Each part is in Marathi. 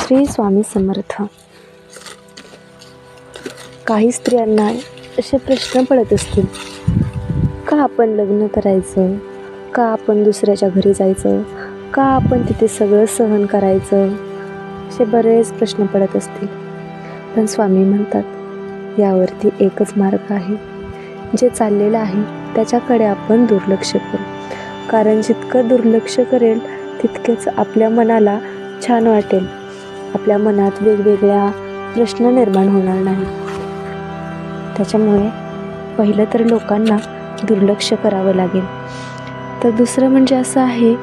श्री स्वामी समर्थ. काही स्त्रियांना असे प्रश्न पडत असतील, का आपण लग्न करायचं, का आपण दुसऱ्याच्या घरी जायचं, का आपण तिथे सगळं सहन करायचं, असे बरेच प्रश्न पडत असतील. पण स्वामी म्हणतात यावरती एकच मार्ग आहे. जे चाललेलं आहे त्याच्याकडे आपण दुर्लक्ष करू, कारण जितकं दुर्लक्ष करेल तितकेच आपल्या मनाला छान वाटेल. आपल्या मनात वेगवेगळ्या प्रश्न निर्माण होणार नाही. त्याच्यामुळे पहिलं तर लोकांना दुर्लक्ष करावं लागेल. तर दुसरं म्हणजे असं आहे,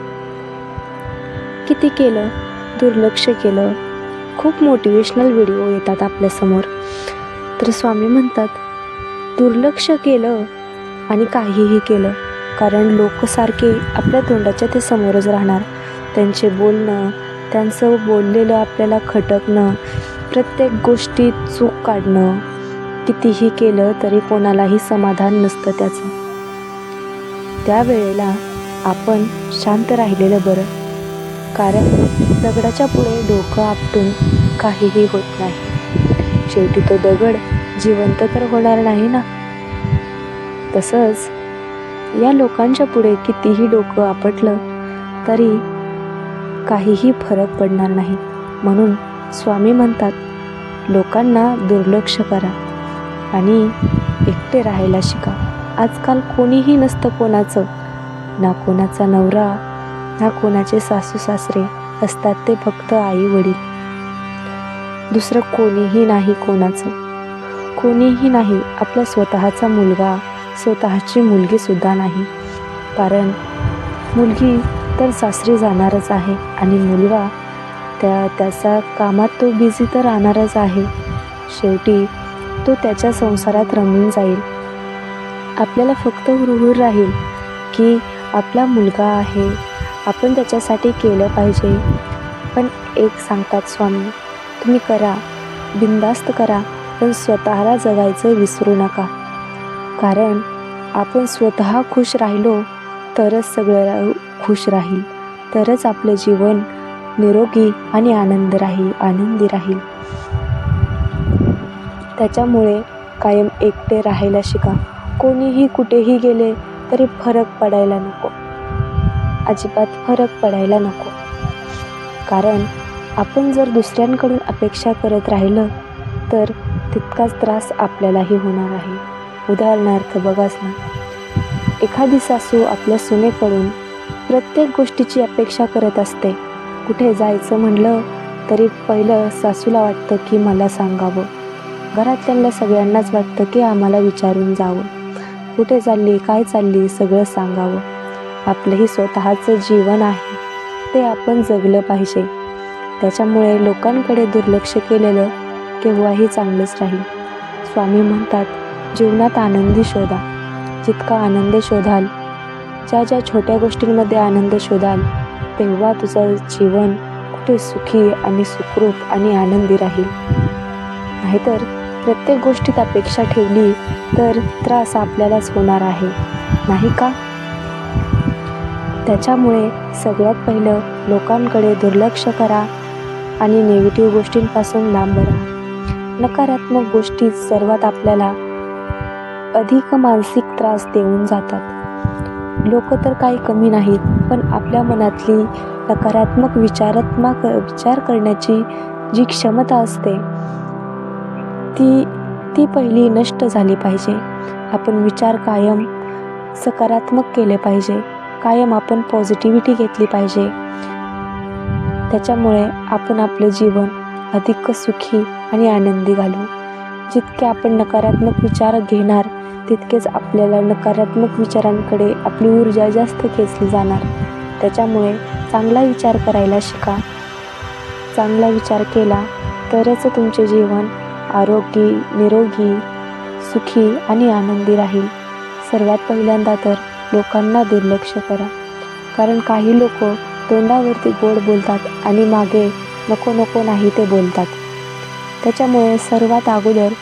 किती केलं दुर्लक्ष केलं. खूप मोटिवेशनल व्हिडिओ येतात आपल्यासमोर. तर स्वामी म्हणतात दुर्लक्ष केलं आणि काहीही केलं, कारण लोक सारखे आपल्या तोंडाच्या ते समोरच राहणार. त्यांचे बोलणं, त्यांचं बोललेलं आपल्याला खटकणं, प्रत्येक गोष्टीत चूक काढणं, कितीही केलं तरी कोणालाही समाधान नसतं त्याचं. त्यावेळेला आपण शांत राहिलेलं बरं, कारण दगडाच्या पुढे डोकं आपटून काहीही होत नाही. शेवटी तो दगड जिवंत तर होणार नाही ना. तसंच या लोकांच्या पुढे कितीही डोकं आपटलं तरी काहीही फरक पडणार नाही. म्हणून स्वामी म्हणतात लोकांना दुर्लक्ष करा आणि एकटे राहायला शिका. आजकाल कोणीही नसतं कोणाचं, ना कोणाचा नवरा, ना कोणाचे सासू सासरे असतात, ते फक्त आई वडील. दुसरं कोणीही नाही, कोणीही नाही. आपला स्वतःचा मुलगा, स्वतःची मुलगी सुद्धा नाही, कारण मुलगी तर सासरी जाणारच आहे आणि मुलगा त्याचा कामात तो बिझी तर राहणारच आहे. शेवटी तो त्याच्या संसारात रमून जाईल. आपल्याला फक्त हुरहुर राहील की आपला मुलगा आहे, आपण त्याच्यासाठी केलं पाहिजे. पण एक सांगतात स्वामी, तुम्ही करा, बिनधास्त करा, पण स्वतःला जगायचं विसरू नका. कारण आपण स्वतः खुश राहिलो तरच सगळं खुश राहील, तरच आपलं जीवन निरोगी आणि आनंदी राहील. त्याच्यामुळे कायम एकटे राहायला शिका. कोणीही कुठेही गेले तरी फरक पडायला नको, अजिबात फरक पडायला नको. कारण आपण जर दुसऱ्यांकडून अपेक्षा करत राहिलं तर तितकाच त्रास आपल्यालाही होणार आहे. उदाहरणार्थ बघाच ना, एखादी सासू आपल्या सुनेकडून प्रत्येक गोष्टीची अपेक्षा करत असते. कुठे जायचं म्हणलं तरी पहिलं सासूला वाटतं की मला सांगावं. घरातल्यांना सगळ्यांनाच वाटतं की आम्हाला विचारून जावं. कुठे चालली, काय चालली, सगळं सांगावं. आपलंही स्वतःचं जीवन आहे, ते आपण जगलं पाहिजे. त्याच्यामुळे लोकांकडे दुर्लक्ष केलेलं केव्हाही चांगलंच राहील. स्वामी म्हणतात जीवनात आनंदी शोधा. जितका आनंद शोधाल, ज्या छोट्या गोष्टींमध्ये आनंद शोधाल, तेव्हा तुझं जीवन कुठे सुखी आणि सुखरूप आणि आनंदी राहील. नाहीतर प्रत्येक गोष्टीत अपेक्षा ठेवली तर त्रास आपल्यालाच होणार आहे, नाही का? त्याच्यामुळे सगळ्यात पहिलं लोकांकडे दुर्लक्ष करा आणि निगेटिव्ह गोष्टींपासून लांब राहा. नकारात्मक गोष्टी सर्वात आपल्याला अधिक मानसिक त्रास देऊन जातात. लोक तर काही कमी नाहीत, पण आपल्या मनातली नकारात्मक विचार करण्याची जी क्षमता असते ती पहिली नष्ट झाली पाहिजे. आपण विचार कायम सकारात्मक केले पाहिजे, कायम आपण पॉझिटिव्हिटी घेतली पाहिजे. त्याच्यामुळे आपण आपलं जीवन अधिक सुखी आणि आनंदी घालू. जितके आपण नकारात्मक विचार घेणार तितकेच आपल्याला नकारात्मक विचारांकडे आपली ऊर्जा जास्त खेचली जाणार. त्याच्यामुळे चांगला विचार करायला शिका. चांगला विचार केला तरच तुमचे जीवन आरोग्य, निरोगी, सुखी आणि आनंदी राहील. सर्वात पहिल्यांदा तर लोकांना दुर्लक्ष करा, कारण काही लोक तोंडावरती गोड बोलतात आणि मागे नको नाही ते बोलतात. त्याच्यामुळे सर्वात अगोदर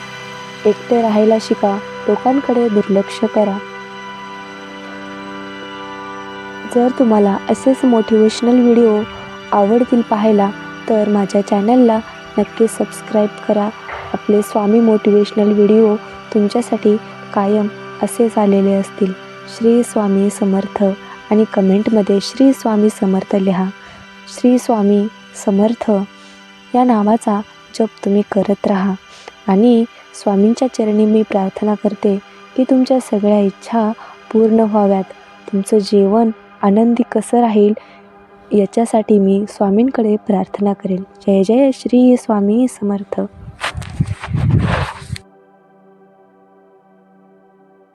एकटे राहायला शिका, लोकांकडे दुर्लक्ष करा. जर तुम्हाला असेच मोटिवेशनल व्हिडिओ आवडतील पाहायला तर माझ्या चॅनलला नक्की सबस्क्राईब करा. आपले स्वामी मोटिवेशनल व्हिडिओ तुमच्यासाठी कायम असेच आलेले असतील. श्री स्वामी समर्थ आणि कमेंटमध्ये श्री स्वामी समर्थ लिहा. श्री स्वामी समर्थ या नावाचा जप तुम्ही करत राहा. आणि स्वामींच्या चरणी मी प्रार्थना करते की तुमच्या सगळ्या इच्छा पूर्ण व्हाव्यात. तुमचं जीवन आनंदी कसं राहील याच्यासाठी मी स्वामींकडे प्रार्थना करेल. जय जय श्री स्वामी समर्थ.